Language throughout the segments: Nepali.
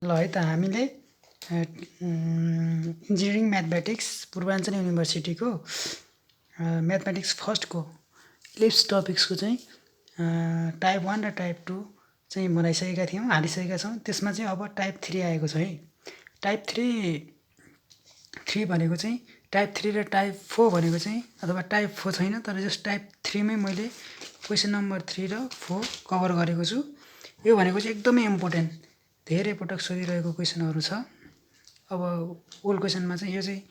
ल है त हामीले इन्जिनियरिङ म्याथमेटिक्स पूर्वाञ्चल युनिभर्सिटीको म्याथमेटिक्स फर्स्टको इलिप्स टपिक्सको चाहिँ टाइप 1 र टाइप 2 चाहिँ बनाइसकेका थियौँ, हालिसकेका छौँ। त्यसमा चाहिँ अब टाइप 3 आएको छ है। टाइप 3 भनेको चाहिँ टाइप 3 र टाइप 4 भनेको चाहिँ अथवा टाइप 4 छैन, तर जस्ट टाइप 3 मै मैले क्वेसन नम्बर 3 र 4 कभर गरेको छु। यो भनेको चाहिँ एकदमै इम्पोर्टेन्ट, धेरै पटक सोधिरहेको क्वेसनहरू छ। अब ओल्ड क्वेसनमा चाहिँ यो चाहिँ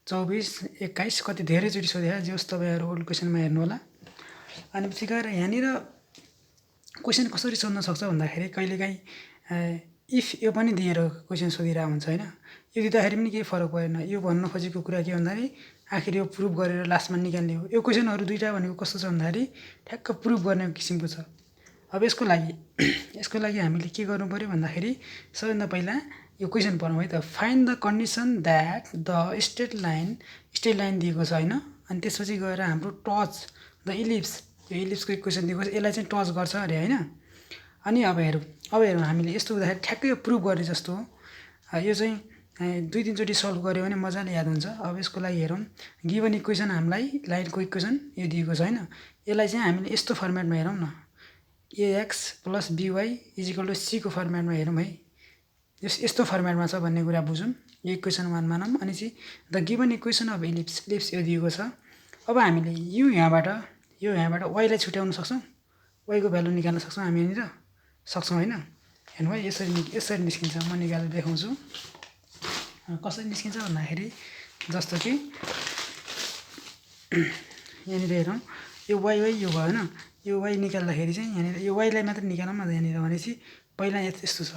24, 21 कति धेरैचोटि सोधेको, जे होस् तपाईँहरू ओल्ड क्वेसनमा हेर्नुहोला। अनि पछि गएर यहाँनिर क्वेसन कसरी सोध्न सक्छ भन्दाखेरि कहिलेकाहीँ इफ यो पनि दिएर क्वेसन सोधिरहेको हुन्छ होइन। यो दिँदाखेरि पनि केही फरक परेन। यो भन्न खोजेको कुरा के भन्दाखेरि आखिर यो प्रुभ गरेर लास्टमा निकाल्ने हो। यो क्वेसनहरू दुईवटा भनेको कस्तो छ भन्दाखेरि ठ्याक्क प्रुभ गर्ने किसिमको छ। अब यसको लागि हामीले के गर्नु पऱ्यो भन्दाखेरि सबैभन्दा पहिला यो क्वेसन पढौँ है त। Find the condition that the straight line दिएको छ होइन। अनि त्यसपछि गएर हाम्रो टच द इलिप्स, यो इलिप्सको इक्वेसन दिएको छ, यसलाई चाहिँ टच गर्छ अरे होइन। अनि अब हेरौँ हामीले यस्तो हुँदाखेरि ठ्याक्कै यो प्रुभ गर्ने जस्तो हो। यो चाहिँ 2-3चोटि सल्भ गऱ्यो भने मजाले याद हुन्छ। अब यसको लागि हेरौँ, गिभन इक्वेसन हामीलाई लाइनको इक्वेसन यो दिएको छ होइन। यसलाई चाहिँ हामीले यस्तो फर्मेटमा हेरौँ न, ax plus by equal to c को फर्मेटमा हेरौँ है। यस्तो फर्मेटमा छ भन्ने कुरा बुझौँ। यो इक्वेसन 1 मानौँ। अनि चाहिँ the given equation of ellipse यो दिएको छ। अब हामीले यहाँबाट वाइलाई छुट्याउन सक्छौँ, वाइको भ्यालु निकाल्न सक्छौँ हामी यहाँनिर, सक्छौँ होइन। हेर्नु है, यसरी निस्किन्छ। म निकालेर देखाउँछु कसरी निस्किन्छ भन्दाखेरि जस्तो कि यहाँनिर हेरौँ, यो वाइ यो भयो होइन। यो वाइ निकाल्दाखेरि चाहिँ यहाँनिर यो वाइलाई मात्रै निकालौँ न यहाँनिर भनेपछि पहिला यस्तो छ,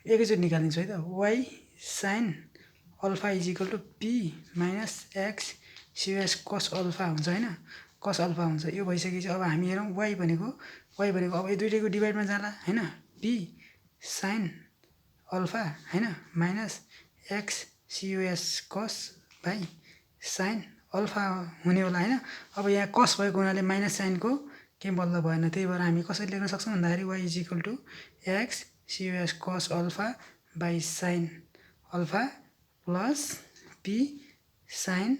एकैचोटि निकालिदिन्छु है त। Y sine alpha equal to p minus x सिएस कस अल्फा हुन्छ होइन, कस अल्फा हुन्छ। यो भइसकेपछि अब हामी हेरौँ वाइ भनेको अब यो दुइटैको डिभाइडमा जाला होइन। पी साइन अल्फा होइन माइनस एक्स सियुएस कस बाई साइन अल्फा हुने होला होइन। अब यहाँ कस भएको हुनाले माइनस साइनको केही मतलब भएन, त्यही भएर हामी कसरी लेख्न सक्छौँ भन्दाखेरि वाइ इजिकल टु एक्स सियुएस cos alpha by sine alpha plus p sine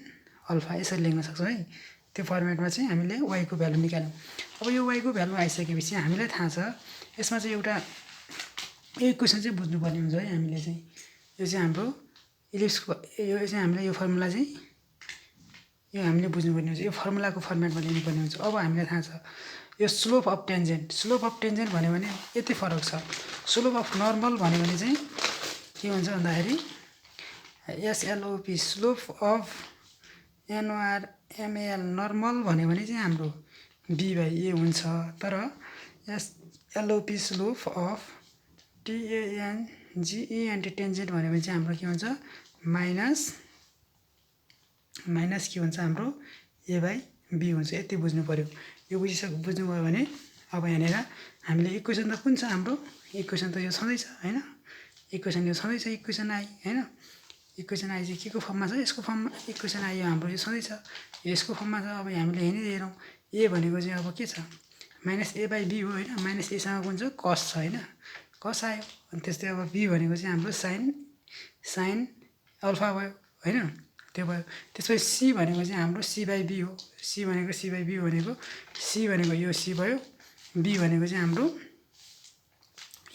alpha, यसरी लेख्न सक्छौँ है। त्यो फर्मेटमा चाहिँ हामीले वाइको भ्यालु निकाल्यौँ। अब यो वाइको भ्यालु आइसकेपछि हामीलाई थाहा छ यसमा चाहिँ एउटा यो इक्वेसन चाहिँ बुझ्नुपर्ने हुन्छ है हामीले चाहिँ। यो चाहिँ हाम्रो इलिप्सको यो चाहिँ हामीले यो फर्मुला चाहिँ यो हामीले बुझ्नुपर्ने हुन्छ। यो फर्मुलाको फर्मेटमा लेख्नुपर्ने हुन्छ। अब हामीलाई थाहा छ यो स्लोप अफ टेन्जेन्ट भन्यो भने यति फरक छ। स्लोप अफ नर्मल भन्यो भने चाहिँ के हुन्छ भन्दाखेरि एसएलओपी स्लोप अफ एनओआरएमएल नर्मल भन्यो भने चाहिँ हाम्रो बी/ए हुन्छ। तर एसएलओपी स्लोप अफ टेन्जेन्ट भन्यो भने चाहिँ हाम्रो के हुन्छ माइनस के हुन्छ हाम्रो a/b हुन्छ। यति बुझ्नु पऱ्यो। यो बुझ्नुभयो भने अब यहाँनिर हामीले इक्वेसन त कुन छ हाम्रो, इक्वेसन त यो छँदैछ होइन। इक्वेसन यो छँदैछ, इक्वेसन आई होइन। इक्वेसन आई चाहिँ के को फर्ममा छ, यसको फर्ममा इक्वेसन आई हाम्रो यो छँदैछ, यसको फर्ममा छ। अब हामीले यहाँनिर हेरौँ, ए भनेको चाहिँ अब के छ माइनस a/b हो होइन। माइनस एसँग कुन छ कस छ होइन, कस आयो। अनि त्यस्तै अब बी भनेको चाहिँ हाम्रो साइन अल्फा भयो होइन, त्यो भयो। त्यसपछि सी भनेको चाहिँ हाम्रो c/b हो। सी भनेको यो सी भयो, बी भनेको चाहिँ हाम्रो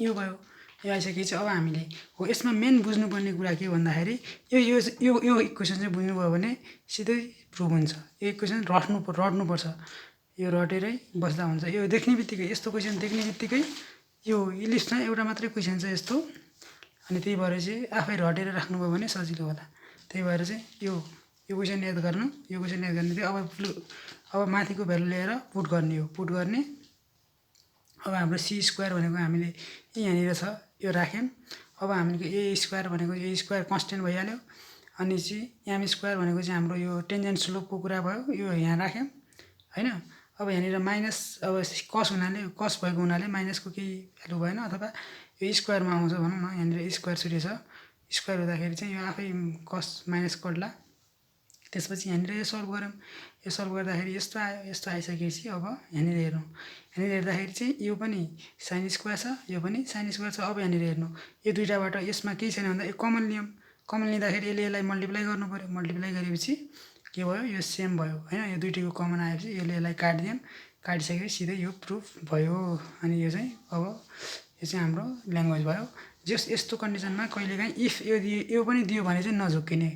यो भयो। यो आइसकेपछि अब हामीले हो यसमा मेन बुझ्नुपर्ने कुरा के भन्दाखेरि यो इक्वेसन चाहिँ बुझ्नुभयो भने सिधै प्रुभ हुन्छ। यो इक्वेसन रट्नुपर्छ, यो रटेरै बस्दा हुन्छ। यो देख्ने बित्तिकै यस्तो क्वेसन देख्ने बित्तिकै यो इलिप्समा एउटा मात्रै क्वेसन छ यस्तो, अनि त्यही भएर चाहिँ आफै रटेर राख्नुभयो भने सजिलो होला। त्यही भएर चाहिँ यो क्वेसन याद गर्नु, यो क्वेसन याद गर्ने थियो। अब माथिको भ्यालु ल्याएर पुट गर्ने। अब हाम्रो सी स्क्वायर भनेको हामीले यहाँनिर छ, यो राख्यौँ। अब हामीले ए स्क्वायर भनेको ए स्क्वायर कन्सटेन्ट भइहाल्यो। अनि चाहिँ एम स्क्वायर भनेको चाहिँ हाम्रो यो टेन्जेन्ट स्लोपको कुरा भयो, यो यहाँ राख्यौँ होइन। अब यहाँनिर माइनस अब कस भएको हुनाले माइनसको केही भ्यालु भएन, अथवा यो स्क्वायरमा आउँछ भनौँ न। यहाँनिर स्क्वायर छुटेछ, स्क्वायर हुँदाखेरि चाहिँ यो आफै कस माइनस कट्ला त्यसपछि यहाँनिर यो सल्भ गरौँ। यो सल्भ गर्दाखेरि यस्तो आयो, यस्तो आइसकेपछि अब यहाँनिर हेरौँ। यहाँनिर हेर्दाखेरि चाहिँ यो पनि साइन स्क्वायर छ, यो पनि साइन स्क्वायर छ। अब यहाँनिर हेर्नु, यो दुइटाबाट यसमा केही छैन भन्दा यो कमन लियौँ। कमन लिँदाखेरि यसलाई मल्टिप्लाई गर्नु पऱ्यो। मल्टिप्लाई गरेपछि के भयो, यो सेम भयो होइन। यो दुइटैको कमन आएपछि यसलाई काटिदियौँ। काटिसकेपछि सिधै यो प्रुफ भयो। अनि यो चाहिँ अब यो चाहिँ हाम्रो ल्याङ्ग्वेज भयो। जस यस्तो कन्डिसनमा कहिलेकाहीँ इफ यो पनि दियो भने चाहिँ नझुक्किने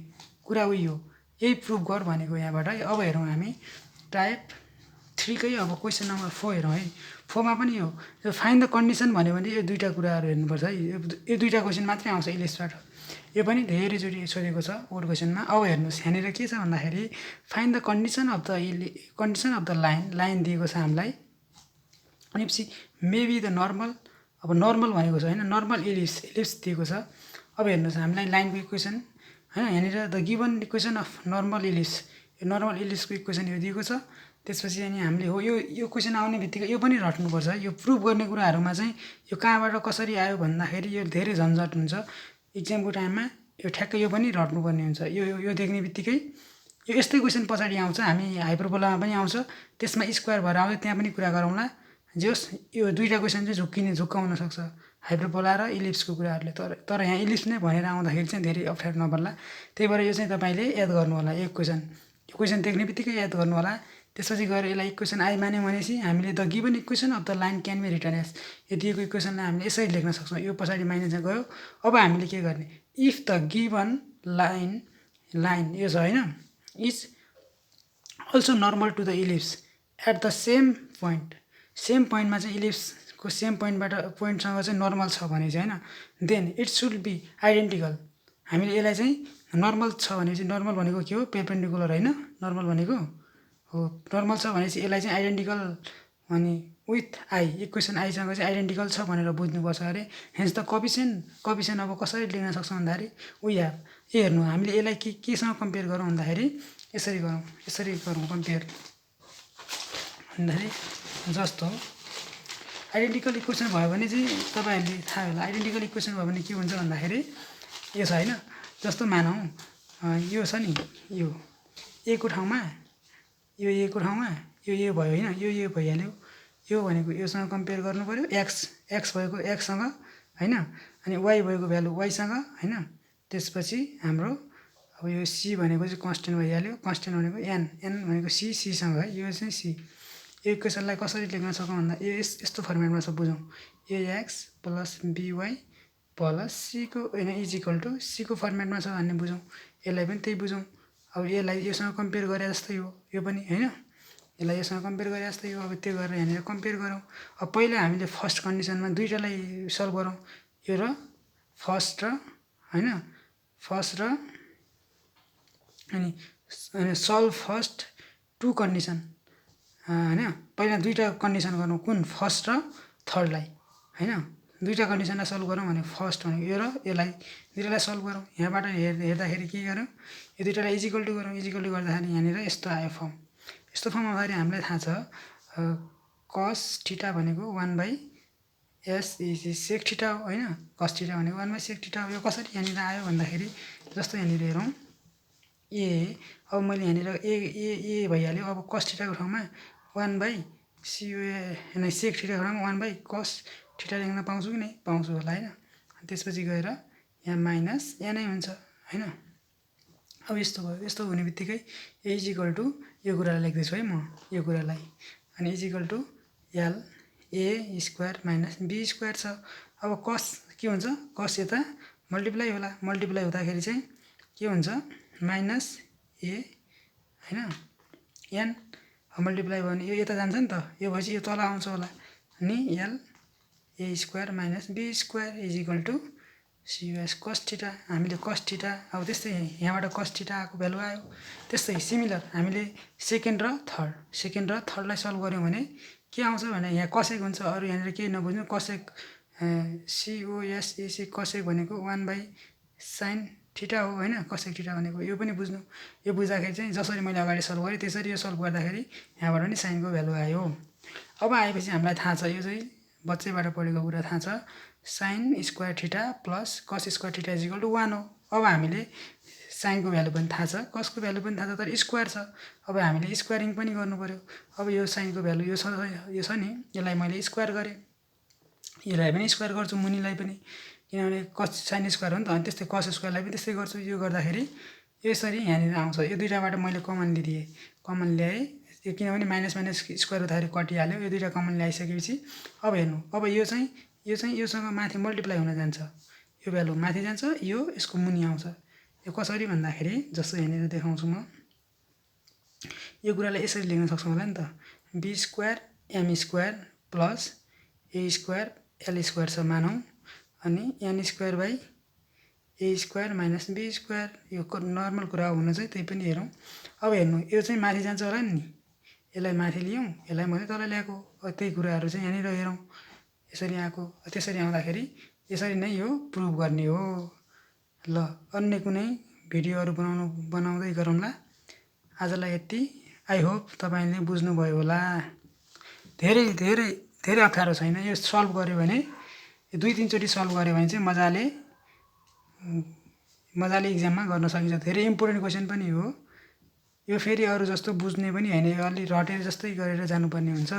कुरा उयो यही प्रुफ गर भनेको यहाँबाट। अब हेरौँ हामी टाइप 3कै अब क्वेसन नम्बर 4 हेरौँ है। 4मा पनि यो फाइन द कन्डिसन भन्यो भने यो दुईवटा कुराहरू हेर्नुपर्छ है। यो दुईवटा क्वेसन मात्रै आउँछ इलिप्सबाट। यो पनि धेरैचोटि सोधेको छ ओल्ड क्वेसनमा। अब हेर्नुहोस् यहाँनिर के छ भन्दाखेरि fine the condition of the line दिएको छ हामीलाई। भनेपछि मेबी द नर्मल, अब नर्मल भनेको छ होइन, नर्मल इलिप्स दिएको छ। अब हेर्नुहोस् हामीलाई लाइनको इक्वेसन होइन, यहाँनिर the given equation of normal ellipse, यो नर्मल इलिप्सको इक्वेसन यो दिएको छ। त्यसपछि अनि हामीले हो यो क्वेसन आउने बित्तिकै यो पनि रट्नुपर्छ है। यो प्रुफ गर्ने कुराहरूमा चाहिँ यो कहाँबाट कसरी आयो भन्दाखेरि यो धेरै झन्झट हुन्छ इक्जामको टाइममा। यो ठ्याक्कै यो पनि रट्नुपर्ने हुन्छ। यो देख्ने बित्तिकै यो यस्तै क्वेसन पछाडि आउँछ, हामी हाइपरबोलामा पनि आउँछ, त्यसमा स्क्वायर भएर आउँछ, त्यहाँ पनि कुरा गरौँला। जस यो दुईवटा क्वेसन चाहिँ झुक्काउन सक्छ हाइपरबोला र इलिप्सको कुराहरूले। तर यहाँ इलिप्स नै भनेर आउँदाखेरि चाहिँ धेरै अप्ठ्यारो नपर्ला। त्यही भएर यो चाहिँ तपाईँले याद गर्नु होला। यो क्वेसन देख्ने बित्तिकै याद गर्नु होला। त्यसपछि गएर यसलाई इक्वेसन आई मान्यौँ भनेपछि हामीले the given equation of the line can be written as, यो दिएको इक्वेसनलाई हामीले यसरी लेख्न सक्छौँ। यो पछाडि माइनस गयो। अब हामीले के गर्ने, इफ द गिभन लाइन यो छ होइन, is also normal to the ellipse at the same पोइन्टमा चाहिँ इलिप्सको सेम पोइन्टसँग चाहिँ नर्मल छ भने चाहिँ होइन, then it should be identical. हामीले यसलाई चाहिँ नर्मल छ भने चाहिँ, नर्मल भनेको के हो, पेर्पेन्डिकुलर होइन, नर्मल भनेको हो नर्मल छ भने चाहिँ यसलाई चाहिँ आइडेन्टिकल अनि विथ आई, इक्वेसन आईसँग चाहिँ आइडेन्टिकल छ भनेर बुझ्नुपर्छ अरे। हेन्स द कफिसियन्ट अब कसरी लेख्न सक्छौँ भन्दाखेरि यो हेर्नु, हामीले यसलाई केसँग कम्पेयर गरौँ भन्दाखेरि यसरी गरौँ कम्पेयर भन्दाखेरि जस्तो आइडेन्टिकल इक्वेसन भयो भने चाहिँ तपाईँहरूले थाहा होला। आइडेन्टिकल इक्वेसन भयो भने के हुन्छ भन्दाखेरि यो छ होइन, जस्तो मानौँ यो छ नि, यो ए को ठाउँमा यो भयो होइन, यो भइहाल्यो। यो भनेको योसँग कम्पेयर गर्नु पऱ्यो, एक्स भएको एक्ससँग होइन, अनि वाइ भएको भ्यालु वाइसँग होइन। त्यसपछि हाम्रो अब यो सी भनेको चाहिँ कन्सटेन्ट भइहाल्यो। कन्सटेन्ट भनेको एन भनेको सीसँग है, यो चाहिँ सी। यो इक्वेसनलाई कसरी लेख्न सकौँ भन्दा यो यस्तो फर्मेटमा छ, बुझौँ। एएक्स प्लस बिवाई प्लस सीको होइन इजिकल टु सीको फर्मेटमा छ भन्ने बुझौँ। यसलाई पनि त्यही बुझौँ। अब यसलाई योसँग कम्पेयर गरे जस्तै हो यो पनि होइन, यसलाई योसँग कम्पेयर गरे जस्तै हो। अब त्यो गरेर यहाँनिर कम्पेयर गरौँ। अब पहिला हामीले फर्स्ट कन्डिसनमा दुईवटालाई सल्भ गरौँ, यो र फर्स्ट होइन, अनि सल्भ फर्स्ट टु कन्डिसन होइन। पहिला दुईवटा कन्डिसन गरौँ, कुन, फर्स्ट र थर्डलाई होइन। दुईवटा कन्डिसनलाई सल्भ गरौँ भने फर्स्ट भनेको यो र यसलाई दुईवटालाई सल्भ गरौँ। यहाँबाट हेर्दाखेरि के गरौँ, यो दुईवटालाई इजिकल टु गरौँ। इजिकल टु गर्दाखेरि यहाँनिर यस्तो आयो फर्म। यस्तो फर्म आउँदाखेरि हामीलाई थाहा छ कस थिटा भनेको 1/s सेक थिटा हो होइन। कस थिटा भनेको 1/सेक थिटा हो। यो कसरी यहाँनिर आयो भन्दाखेरि जस्तो यहाँनिर हेरौँ, ए अब मैले यहाँनिर ए भइहाल्यो। अब कस थिटाको ठाउँमा 1/सेक थिटाको ठाउँमा 1/कस थिटा लेख्न पाउँछु कि नै, पाउँछु होला होइन। त्यसपछि गएर यहाँ माइनस एनै हुन्छ होइन। अब यस्तो भयो। यस्तो हुने बित्तिकै ए इजिकल टु यो कुरालाई लेख्दैछु है म, यो कुरालाई, अनि equal to L A square minus be square छ। अब कस के हुन्छ, कस यता मल्टिप्लाई होला। मल्टिप्लाई हुँदाखेरि चाहिँ के हुन्छ, माइनस ए होइन एन। मल्टिप्लाई भयो भने यो यता जान्छ नि त, यो भएपछि यो तल आउँछ होला। अनि l A square minus be square equal to सियुएस कस थिटा। हामीले कस थिटा अब त्यस्तै यहाँबाट कस थिटा आएको भ्यालु आयो। त्यस्तै सिमिलर हामीले सेकेन्ड र थर्डलाई सल्भ गऱ्यौँ भने के आउँछ भने यहाँ कसेक हुन्छ। अरू यहाँनिर केही नबुझ्नु, कसेक सिओएसएसी कसेक भनेको 1/साइन थिटा हो होइन। कसेक थिटा भनेको यो पनि बुझ्नु। यो बुझ्दाखेरि चाहिँ जसरी मैले अगाडि सल्भ गरेँ त्यसरी यो सल्भ गर्दाखेरि यहाँबाट पनि साइनको भ्यालु आयो। अब आएपछि हामीलाई थाहा छ, यो चाहिँ बच्चैबाट पढेको कुरा थाहा छ, sine square theta plus cos square theta equal to 1 हो। अब हामीले साइनको भ्यालु पनि थाहा छ, कसको भ्यालु पनि थाहा छ, तर स्क्वायर छ। अब हामीले स्क्वायरिङ पनि गर्नु पऱ्यो। अब यो साइनको भ्यालु यो छ नि, यसलाई मैले स्क्वायर गरेँ, यसलाई पनि स्क्वायर गर्छु, मुनिलाई पनि, किनभने कस साइन स्क्वायर हो नि त। अनि त्यस्तै कस स्क्वायरलाई पनि त्यस्तै गर्छु। यो गर्दाखेरि यसरी यहाँनिर आउँछ। यो दुईवटाबाट मैले कमन लिदिएँ, कमन ल्याएँ, यो किनभने माइनस माइनस स्क्वायर हुँदाखेरि कटिहाल्यो। यो दुईवटा कमन ल्याइसकेपछि अब हेर्नु, अब यो चाहिँ योसँग माथि मल्टिप्लाई हुन जान्छ, यो भ्यालु माथि जान्छ, यो यसको मुनि आउँछ। यो कसरी भन्दाखेरि जस्तो यहाँनिर देखाउँछु म, यो कुरालाई यसरी लेख्न सक्छौँ होला नि त, B square M square plus A square L square छ मानौँ, अनि N square by A square minus be square. यो नर्मल कुरा हो हुन चाहिँ, त्यही पनि हेरौँ। अब हेर्नु, यो चाहिँ माथि जान्छ होला नि, यसलाई माथि लियौँ, यसलाई मैले तल ल्याएको, त्यही कुराहरू चाहिँ यहाँनिर हेरौँ। यसरी आएको, त्यसरी आउँदाखेरि यसरी नै यो प्रुभ गर्ने हो। ल, अन्य कुनै भिडियोहरू बनाउँदै गरौँला। आजलाई यति। आई होप तपाईँले बुझ्नुभयो होला। धेरै धेरै धेरै अप्ठ्यारो छैन, यो सल्भ गऱ्यो भने, यो 2-3 चोटि सल्भ गऱ्यो भने चाहिँ मजाले इक्जाममा गर्न सकिन्छ। धेरै इम्पोर्टेन्ट क्वेसन पनि हो यो। फेरि अरू जस्तो बुझ्ने पनि होइन, यो अलि रटेर जस्तै गरेर जानुपर्ने हुन्छ।